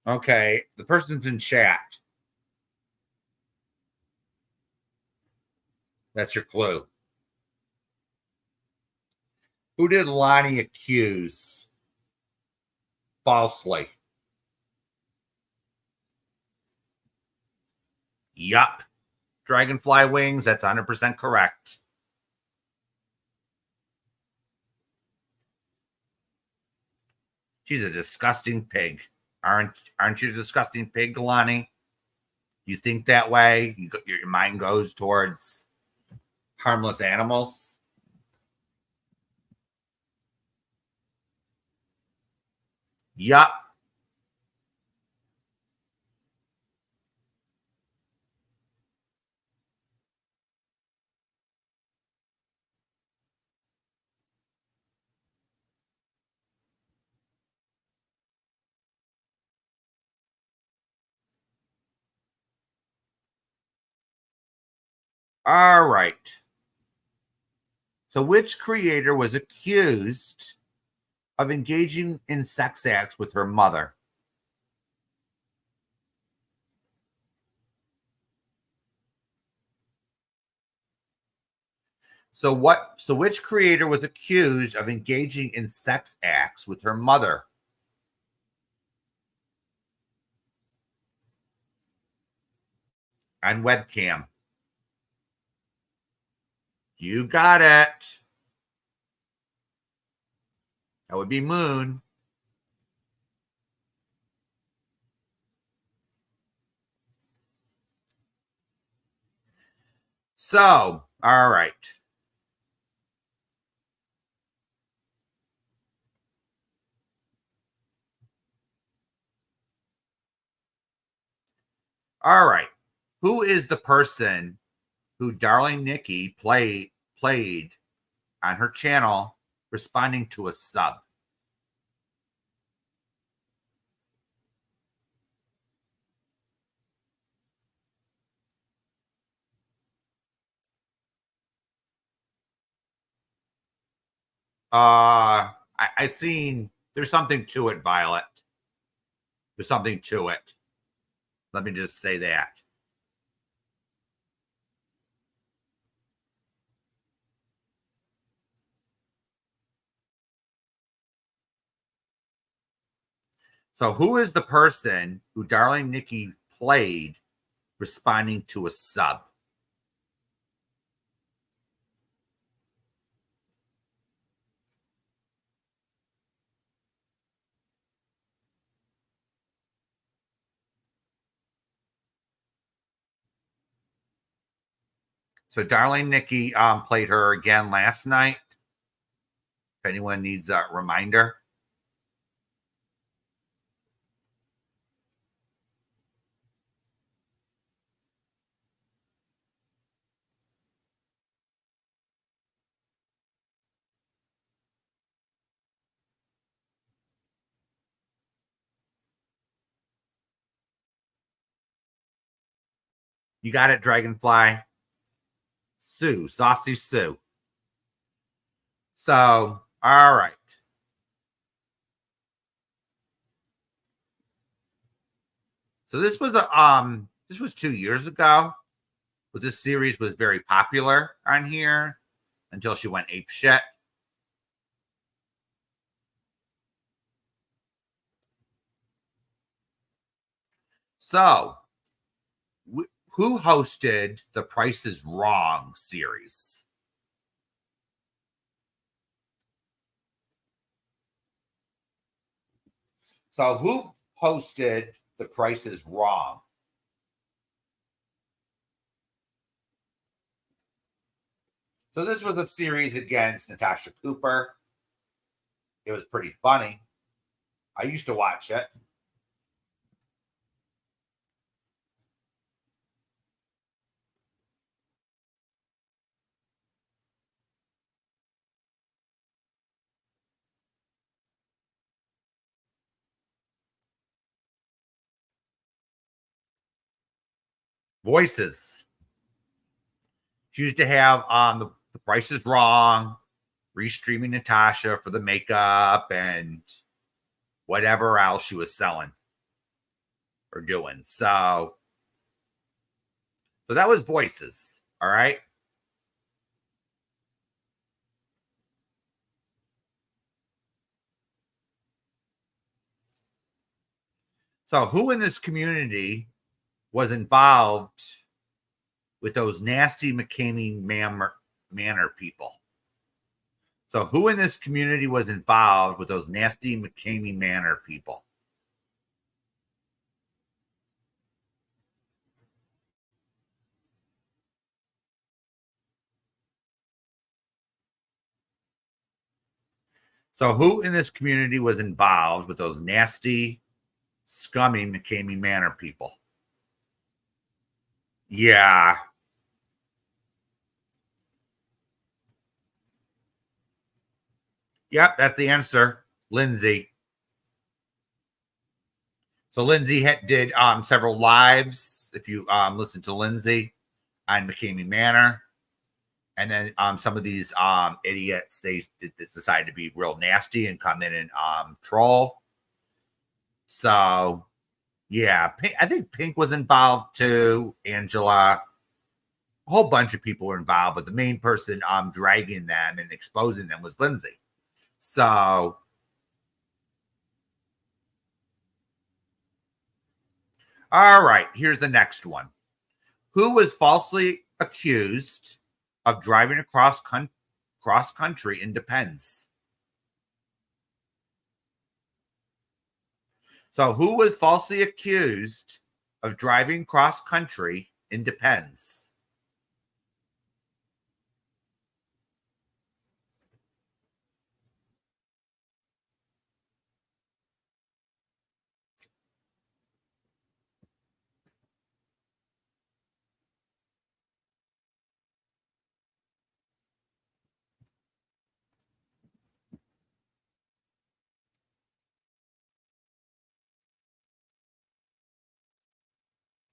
Okay, the person's in chat. That's your clue. Who did Lonnie accuse falsely? Yup. Dragonfly wings. That's 100% correct. She's a disgusting pig. Aren't you a disgusting pig, Lonnie? You think that way? Your mind goes towards harmless animals. Yup. All right. So, which creator was accused of engaging in sex acts with her mother? So which creator was accused of engaging in sex acts with her mother? On webcam. You got it. That would be Moon. So, all right. All right. Who is the person who Darling Nikki played on her channel responding to a sub? I seen there's something to it, Violet. There's something to it. Let me just say that. So, who is the person who Darling Nikki played responding to a sub? So, Darling Nikki played her again last night. If anyone needs a reminder. You got it, Dragonfly. Sue, Saucy Sue. So, all right. So this was 2 years ago, but this series was very popular on here until she went ape shit. So, Who hosted the Price is Wrong series? So who hosted The Price is Wrong? So this was a series against Natasha Cooper. It was pretty funny. I used to watch it. Voices. She used to have the Price is Wrong, restreaming Natasha for the makeup and whatever else she was selling or doing. So that was Voices. All right. So who in this community was involved with those nasty McCamey Manor people? So who in this community was involved with those nasty McCamey Manor people? So who in this community was involved with those nasty, scummy McCamey Manor people? Yeah. Yep, that's the answer. Lindsay. So Lindsay did several lives. If you listen to Lindsay on McCamey Manor, and then some of these idiots they decide to be real nasty and come in and troll. So yeah, I think Pink was involved too. Angela, a whole bunch of people were involved, but the main person dragging them and exposing them was Lindsay. So all right, here's the next one. Who was falsely accused of driving across cross country in Depends? So who was falsely accused of driving cross country in Depends?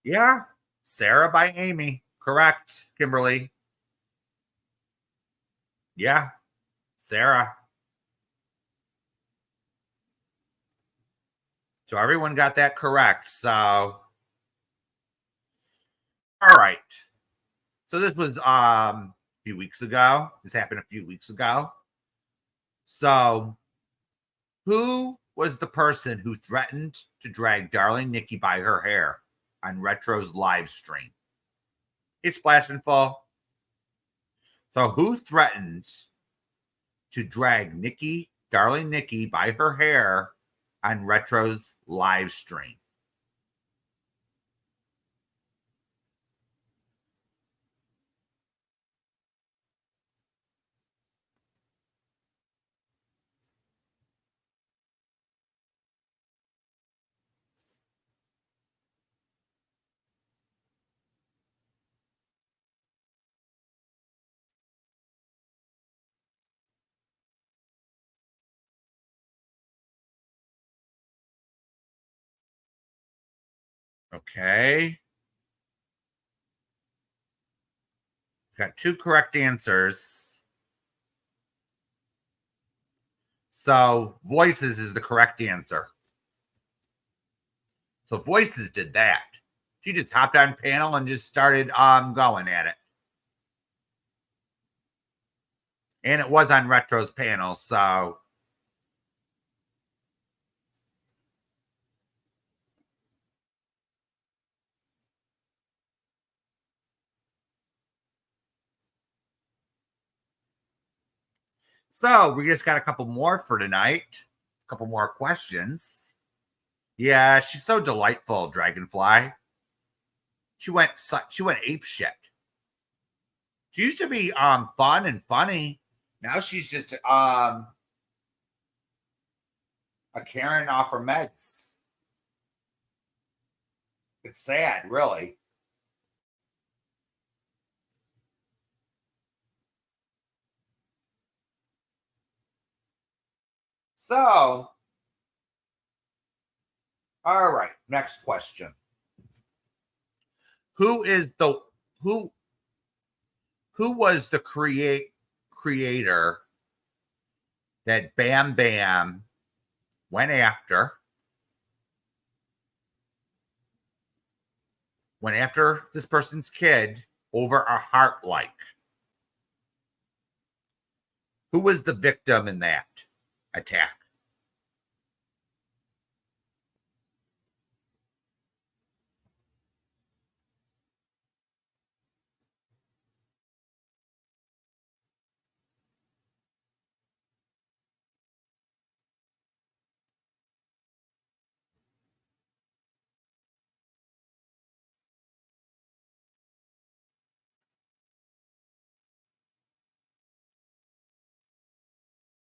Yeah, Sarah by Amy. Correct, Kimberly. Yeah, Sarah. So everyone got that correct. So all right. So this was a few weeks ago. This happened a few weeks ago. So who was the person who threatened to drag Darling Nikki by her hair on Retro's live stream? It's Splash and Fall. So who threatened to drag Darling Nikki by her hair on Retro's live stream? Okay. Got two correct answers. So Voices is the correct answer. So Voices did that. She just hopped on panel and just started going at it. And it was on Retro's panel, so So we just got a couple more for tonight. A couple more questions. Yeah, she's so delightful, Dragonfly. She went ape shit. She used to be fun and funny. Now she's just a Karen off her meds. It's sad, really. So, all right, next question. Who is the who who was the creator that Bam Bam went after this person's kid over a heart like? Who was the victim in that attack?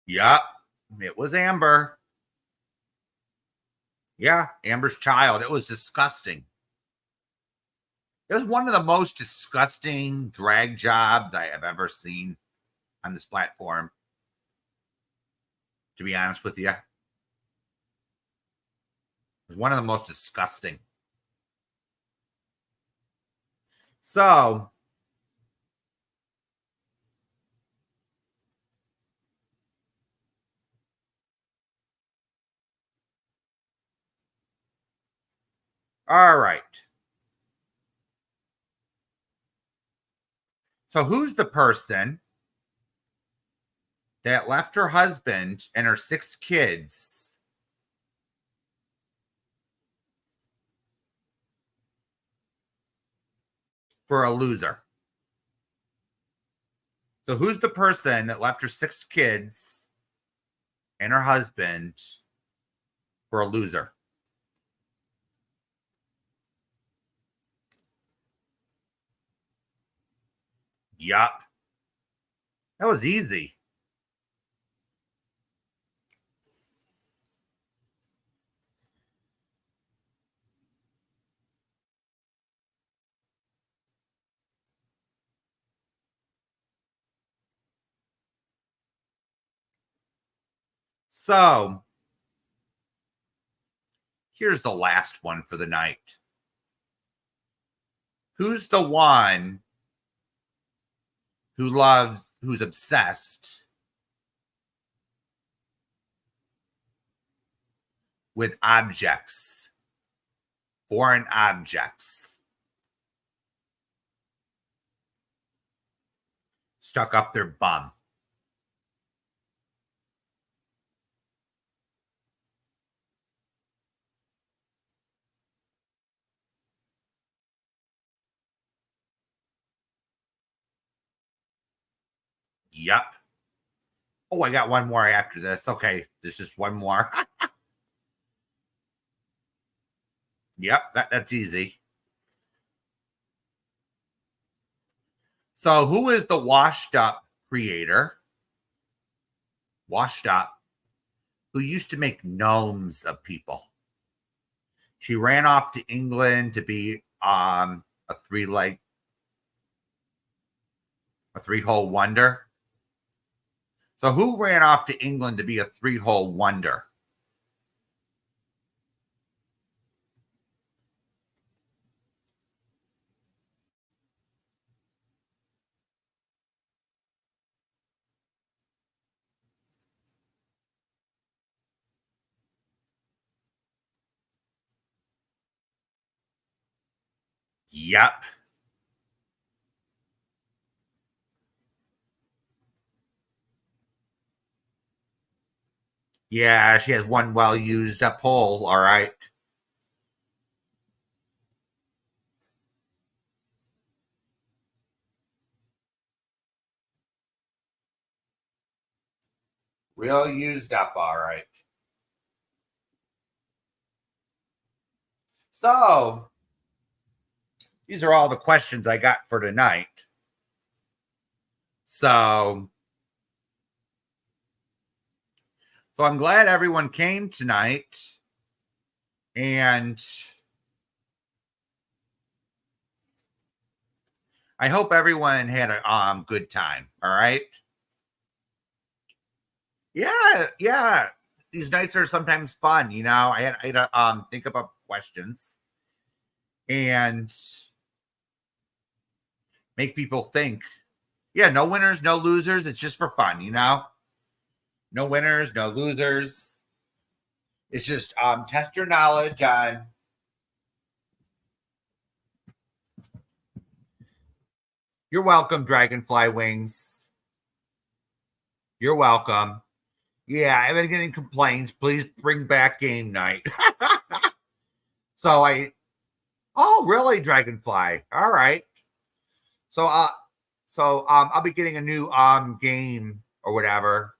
Yep, it was Amber. Yeah, Amber's child. It was disgusting. It was one of the most disgusting drag jobs I have ever seen on this platform, to be honest with you. It was one of the most disgusting. So, all right. So, who's the person that left her husband and her 6 kids for a loser? So, who's the person that left her 6 kids and her husband for a loser? Yup. That was easy. So, here's the last one for the night. Who's the one who's obsessed with objects, foreign objects, stuck up their bum? Yep. Oh, I got one more after this. Okay, there's just one more. Yep, that's easy. So, who is the washed up creator? Washed up, who used to make gnomes of people. She ran off to England to be a three-hole wonder. So, who ran off to England to be a three-hole wonder? Yep. Yeah, she has one well used up hole. All right. Real used up, all right. So these are all the questions I got for tonight. So I'm glad everyone came tonight. And I hope everyone had a good time. All right. Yeah. These nights are sometimes fun, you know. I had to think about questions and make people think. Yeah, no winners, no losers. It's just for fun, you know. No winners, no losers. It's just test your knowledge on. You're welcome, Dragonfly Wings. You're welcome. Yeah, I've been getting complaints. Please bring back game night. Oh, really, Dragonfly? All right. So, I'll be getting a new game or whatever.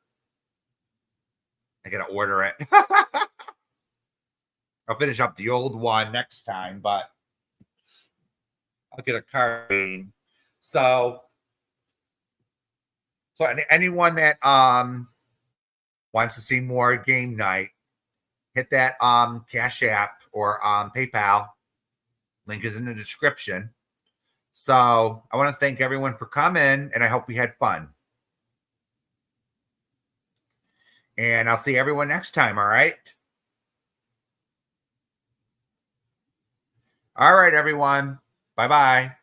I gotta order it. I'll finish up the old one next time, but I'll get a card game. So anyone that wants to see more game night, hit that Cash App or PayPal. Link is in the description. So I want to thank everyone for coming, and I hope we had fun. And I'll see everyone next time, all right? All right, everyone. Bye-bye.